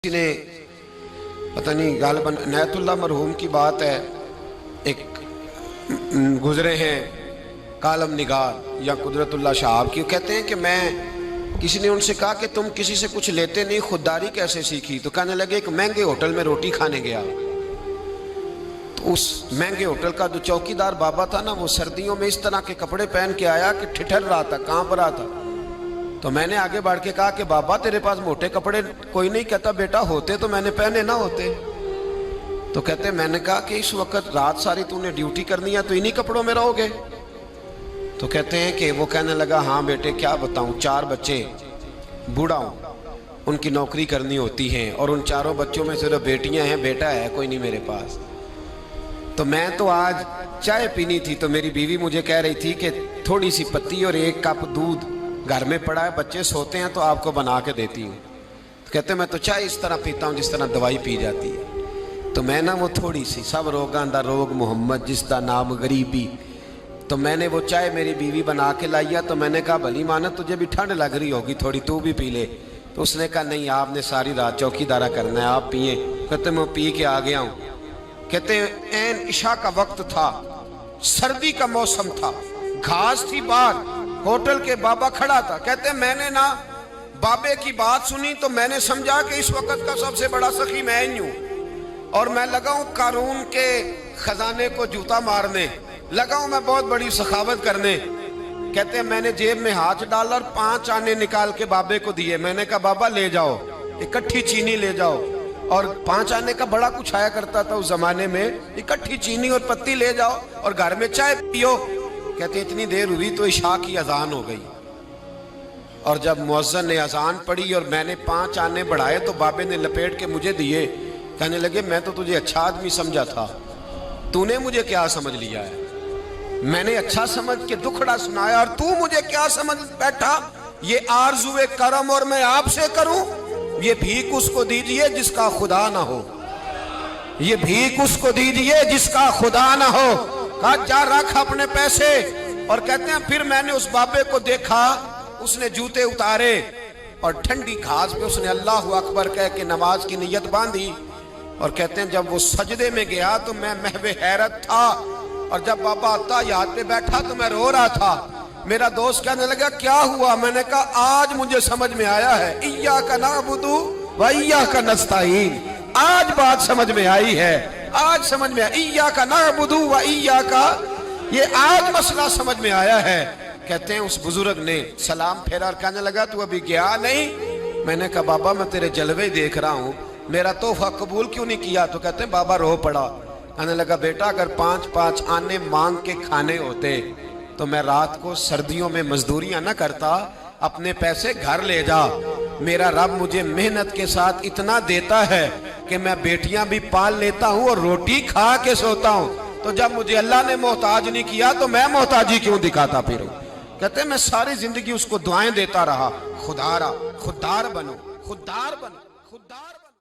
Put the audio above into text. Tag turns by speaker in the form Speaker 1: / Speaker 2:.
Speaker 1: ने पता नहीं गालिबन इनायतुल्लाह मरहूम की बात है, एक गुजरे हैं कालम निगार या कुदरतुल्लाह शाहब की, कहते हैं कि मैं किसी ने उनसे कहा कि तुम किसी से कुछ लेते नहीं, खुददारी कैसे सीखी? तो कहने लगे एक महंगे होटल में रोटी खाने गया, तो उस महंगे होटल का जो चौकीदार बाबा था ना, वो सर्दियों में इस तरह के कपड़े पहन के आया कि ठिठर रहा था, कांप रहा था। तो मैंने आगे बढ़ के कहा कि बाबा तेरे पास मोटे कपड़े कोई नहीं? कहता बेटा होते तो मैंने पहने ना होते। तो कहते मैंने कहा कि इस वक्त रात सारी तूने ड्यूटी करनी है तो इन्हीं कपड़ों में रहोगे? तो कहते हैं कि वो कहने लगा हाँ बेटे क्या बताऊं, 4 बच्चे, बूढ़ा हूं, उनकी नौकरी करनी होती है और उन 4 बच्चों में सिर्फ बेटियां हैं, बेटा है कोई नहीं मेरे पास। तो मैं तो आज चाय पीनी थी तो मेरी बीवी मुझे कह रही थी कि थोड़ी सी पत्ती और 1 कप दूध घर में पड़ा है, बच्चे सोते हैं तो आपको बना के देती हूँ। तो कहते मैं तो चाय इस तरह पीता हूँ जिस तरह दवाई पी जाती है। तो मैं ना वो थोड़ी सी, सब रोगां दा रोग मोहम्मद जिसका नाम गरीबी, तो मैंने वो चाय मेरी बीवी बना के लाइया। तो मैंने कहा भली माना तुझे भी ठंड लग रही होगी थोड़ी, तू भी पी ले। तो उसने कहा नहीं आपने सारी रात चौकीदारा करना है, आप पिए। कहते मैं पी के आ गया हूँ। कहते ऐन इशा का वक्त था, सर्दी का मौसम था, घास थी बाहर, होटल के बाबा खड़ा था। कहते मैंने ना बाबे की बात सुनी तो मैंने समझा कि इस वक्त का सबसे बड़ा सखी मैं ही हूं, और मैं लगा हूं कारून के खजाने को जूता मारने, लगा हूं मैं बहुत बड़ी सखावत करने। कहते मैंने जेब में हाथ डाला और 5 आने निकाल के बाबे को दिए। मैंने कहा बाबा ले जाओ, इकट्ठी चीनी ले जाओ। और 5 आने का बड़ा कुछ आया करता था उस जमाने में, इकट्ठी चीनी और पत्ती ले जाओ और घर में चाय पियो। कहते इतनी देर हुई तो इशा की अजान हो गई, और जब मुअज्जिन ने अजान पढ़ी और मैंने 5 आने बढ़ाए तो बाबे ने लपेट के मुझे दिए। कहने लगे मैं तो तुझे अच्छा आदमी समझा था, तूने मुझे क्या समझ लिया है? मैंने अच्छा समझ के दुखड़ा सुनाया और तू मुझे क्या समझ बैठा? ये आरज़ुए करम और मैं आपसे करूं? ये भीख उसको दीजिए जिसका खुदा ना हो, ये भीख उसको दीजिए जिसका खुदा ना हो। कहा जा रख अपने पैसे। और कहते हैं फिर मैंने उस बाबे को देखा, उसने जूते उतारे और ठंडी घास पे उसने अल्लाह अकबर कह के नमाज की नियत बांधी। और कहते हैं जब वो सजदे में गया तो मैं महवे हैरत था, और जब बाबा अत्ताहियात पे बैठा तो मैं रो रहा था। मेरा दोस्त कहने लगा क्या हुआ? मैंने कहा आज मुझे समझ में आया है, इय्याका नअबुदु व इय्याका नस्तईन। आज बात समझ में आई है, आज समझ में आया, इय्याका नअबुदु व इय्याका, ये आज मसला समझ में आया है। कहते हैं उस बुजुर्ग ने सलाम फेरा और कहने लगा तू अभी गया नहीं? मैंने कहा बाबा मैं तेरे जलवे देख रहा हूँ, मेरा तोहफा कबूल क्यों नहीं किया? तो कहते हैं बाबा रो पड़ा। कहने लगा बेटा अगर 5-5 आने मांग के खाने होते तो मैं रात को सर्दियों में मजदूरियां ना करता, अपने पैसे घर ले जा। मेरा रब मुझे मेहनत के साथ इतना देता है कि मैं बेटियां भी पाल लेता हूं और रोटी खा के सोता हूं। तो जब मुझे अल्लाह ने मोहताज नहीं किया तो मैं मोहताजी क्यों दिखाता फिरूं? कहते मैं सारी जिंदगी उसको दुआएं देता रहा, खुदारा खुदार बनो, खुदार बनो, खुदार बनो।